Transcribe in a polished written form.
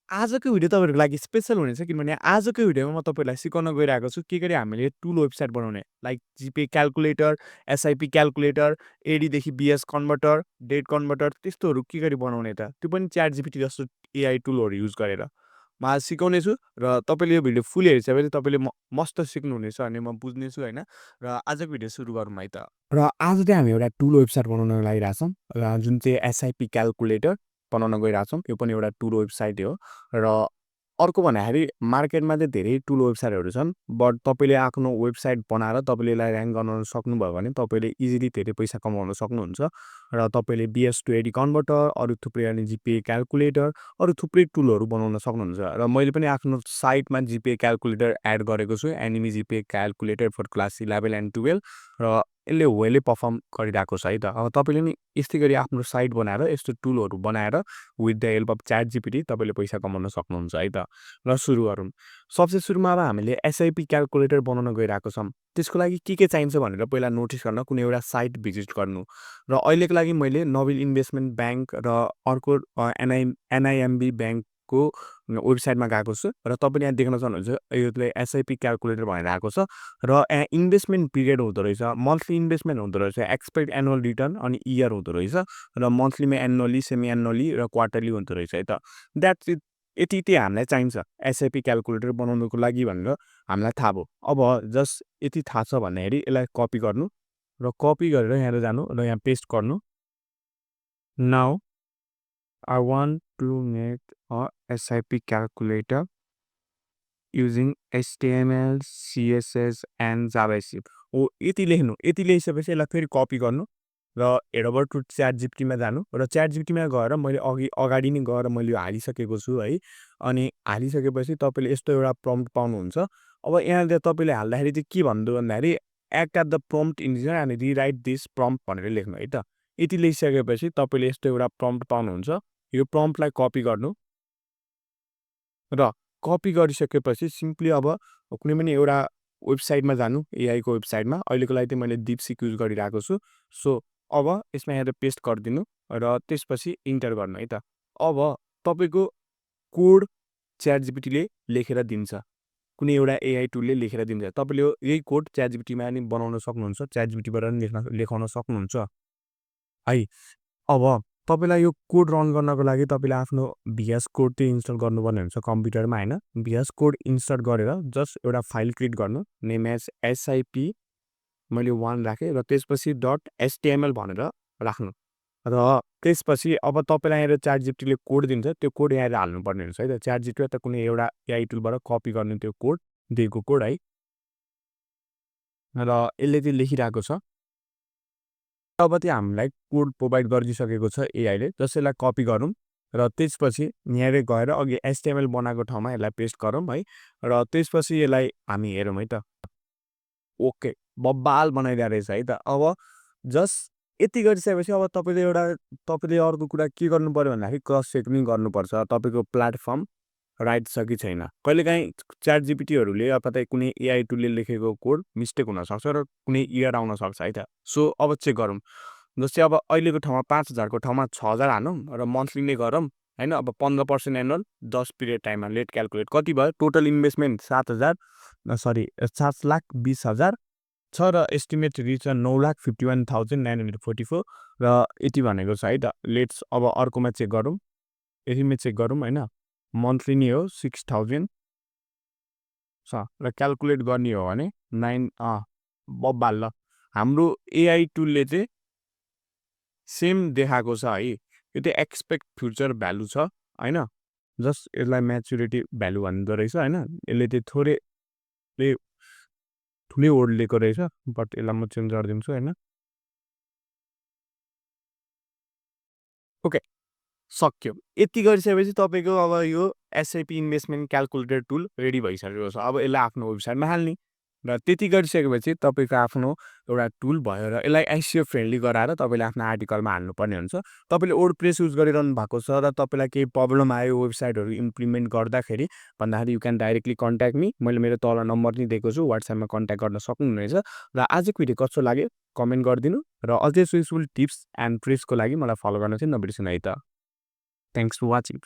आजको भिडियो तपाईँहरूको लागि स्पेशल हुनेछ किनभने आजको भिडियोमा म तपाईँहरूलाई सिकाउन गइरहेको छु के गरी हामीले टुल वेबसाइट बनाउने like GPA calculator, SIP calculator, एडीदेखि बीएस कन्भर्टर, डेट कन्भर्टर त्यस्तोहरू के गरी बनाउने त त्यो पनि च्याटजिपिटी जस्तो एआई टुलहरू युज गरेर म आज सिकाउने छु र तपाईँले यो भिडियो फुल हेरिसकेपछि तपाईँले मस्त सिक्नुहुनेछ भन्ने म बुझ्नेछु होइन र आजको भिडियो सुरु गरौँ है त र आज चाहिँ हामी एउटा टुल वेबसाइट बनाउन लागिरहेछौँ जुन चाहिँ एसआइपी क्याल्कुलेटर बनाउन गइरहेछौँ यो पनि एउटा टुल वेबसाइट हो र अर्को भन्दाखेरि मार्केटमा चाहिँ धेरै टुल वेबसाइटहरू छन् बट तपाईँले आफ्नो वेबसाइट बनाएर तपाईँले यसलाई ऱ्याङ्क गर्न सक्नुभयो भने तपाईँले इजिली धेरै पैसा कमाउन सक्नुहुन्छ र तपाईँले बिएस टु एडी कन्भर्टर अरू थुप्रै अनि जिपे क्याल्कुलेटर अरू थुप्रै टुलहरू बनाउन सक्नुहुन्छ र मैले पनि आफ्नो साइटमा जिपे क्याल्कुलेटर एड गरेको छु एनिमी जिपे क्याल्कुलेटर फर क्लास 11 एन्ड 12 र यसले वेलै पर्फर्म गरिरहेको छ है त अब तपाईँले नि यस्तै गरी आफ्नो साइट बनाएर यस्तो टुलहरू बनाएर विथ द हेल्प अफ च्याटजिपिटी तपाईँले पैसा कमाउन सक्नुहुन्छ है त र सुरु गरौँ सबसे सुरुमा अब हामीले एसआइपी क्याल्कुलेटर बनाउन गइरहेको छौँ त्यसको लागि के चाहिन्छ भनेर पहिला नोटिस गर्न कुनै एउटा साइट भिजिट गर्नु र अहिलेको लागि मैले नोबेल इन्भेस्टमेन्ट ब्याङ्क र अर्को एनआइएमबी ब्याङ्कको वेबसाइटमा गएको छु र तपाईँले यहाँ देख्न सक्नुहुन्छ यसले एसआइपी क्याल्कुलेटर भनेर आएको छ र इन्भेस्टमेन्ट पिरियड हुँदो रहेछ मन्थली इन्भेस्टमेन्ट हुँदो रहेछ एक्सपेक्ट एनुअल रिटर्न अनि इयर हुँदो रहेछ र मन्थलीमा एनुअली सेमी एनुअली र क्वार्टरली हुँदो रहेछ है त द्याट्स इट यति चाहिँ हामीलाई चाहिन्छ एसआइपी क्याल्कुलेटर बनाउनुको लागि भनेर हामीलाई थाहा भयो अब जस्ट यति थाहा छ भन्दाखेरि यसलाई कपी गर्नु र कपी गरेर यहाँ जानु र यहाँ पेस्ट गर्नु now I want to make a SIP calculator using HTML, CSS and JavaScript हो यति लेख्नु यति लेखिसकेपछि यसलाई फेरि कपी गर्नु र हेडओभर टु च्याटजिपिटीमा जानु र च्याटजिपिटीमा गएर मैले अगाडि नै गएर मैले यो हालिसकेको छु है अनि हालिसकेपछि तपाईँले यस्तो एउटा प्रम्प्ट पाउनुहुन्छ अब यहाँ तपाईँले हाल्दाखेरि चाहिँ के भन्नु भन्दाखेरि act at the prompt engineer and rewrite this prompt भनेर लेख्नु है त यति लेखिसकेपछि तपाईँले यस्तो एउटा प्रम्प्ट पाउनुहुन्छ यो प्रम्प्टलाई कपी गर्नु र कपी गरिसकेपछि सिम्पली अब कुनै पनि एउटा वेबसाइटमा जानु एआईको वेबसाइटमा अहिलेको लागि चाहिँ मैले deepseek युज गरिरहेको छु सो अब यसमा यहाँ पेस्ट गरिदिनु र त्यसपछि इन्टर गर्नु है त अब तपाईँको कोड च्याटजिपिटीले लेखेर दिन्छ कुनै एउटा एआई टुलले लेखेर दिन्छ तपाईँले यही कोड च्याटजिपिटीमा नि बनाउन सक्नुहुन्छ च्याटजिपिटीबाट नि लेखाउन सक्नुहुन्छ है अब तपाईँलाई यो कोड रन गर्नको लागि तपाईँले आफ्नो भिएस कोड चाहिँ इन्स्टल गर्नुपर्ने हुन्छ कम्प्युटरमा होइन भिएस कोड इन्स्टल गरेर जस्ट एउटा फाइल क्रिएट गर्नु नेम एज एसआइपी मैले 1 राखेँ र त्यसपछि .html भनेर राख्नु र त्यसपछि अब तपाईँलाई यहाँ च्याटजिपिटीले कोड दिन्छ त्यो कोड यहाँ हाल्नुपर्ने हुन्छ है त च्याटजिपिटी त कुनै एउटा एआई टुलबाट कपी गर्नु त्यो कोड दिएको कोड है र यसले चाहिँ लेखिरहेको छ अब चाहिँ हामीलाई कोड प्रोभाइड गरिदिसकेको छ एआईले जसलाई कपी गरौँ र त्यसपछि यहाँ गएर अघि HTML बनाएको ठाउँमा यसलाई पेस्ट गरौँ है र त्यसपछि यसलाई हामी हेरौँ है त ओके बब्बाल बनाइदिएको रहेछ है त अब जस्ट यति गरिसकेपछि अब तपाईँले अर्को कुरा के गर्नु पर्यो भन्दाखेरि क्रस चेक पनि गर्नुपर्छ तपाईँको प्लेटफर्म राइट छ कि छैन कहिलेकाहीँ च्याटजिपिटीहरूले कतै कुनै एआई टुलले लेखेको कोड मिस्टेक हुनसक्छ र कुनै इयर आउन सक्छ है त सो अब चेक गरौँ जस्तै अब अहिलेको ठाउँमा 5000को ठाउँमा 6000 हानौँ र मन्थली नै गरौँ होइन अब 15% एनुअल 10 पिरियड टाइममा लेट क्याल्कुलेट कति भयो टोटल इन्भेस्टमेन्ट 7,20,000 छ र एस्टिमेट रिटर्न 9,51,944 र यति भनेको छ है त लेट्स अब अर्कोमा चेक गरौँ यतिमै चेक गरौँ होइन मन्थली नै हो 6,000 छ र क्याल्कुलेट गर्ने हो भने 9 बब्बाल ल हाम्रो एआई टुलले चाहिँ सेम देखाएको छ है यो चाहिँ एक्सपेक्ट फ्युचर भ्यालु छ होइन जस्ट यसलाई म्याचुरिटी भ्यालु भन्दो रहेछ होइन यसले चाहिँ थोरै ठुलै वर्ड लिएको रहेछ बट यसलाई म चेन्ज गरिदिन्छु होइन ओके सक्यो यति गरिसकेपछि तपाईँको अब यो SIP investment calculator tool ready भइसकेको छ अब यसलाई आफ्नो वेबसाइटमा हाल्ने र त्यति गरिसकेपछि तपाईँको आफ्नो एउटा टुल भयो र यसलाई एसइओ फ्रेन्डली गराएर तपाईँले आफ्नो आर्टिकलमा हाल्नुपर्ने हुन्छ तपाईँले वर्डप्रेस युज गरिरहनु भएको छ र तपाईँलाई केही प्रब्लम आयो वेबसाइटहरू इम्प्लिमेन्ट गर्दाखेरि भन्दाखेरि you can directly contact me मैले मेरो तल नम्बर नि दिएको छु वाट्सएपमा कन्ट्याक्ट गर्न सक्नुहुनेछ र आजको भिडियो कस्तो लाग्यो कमेन्ट गरिदिनु र अझै युजफुल टिप्स एन्ड ट्रिक्सको लागि मलाई फलो गर्न चाहिँ नबिर्सिनु है त थ्याङ्क्स फर वाचिङ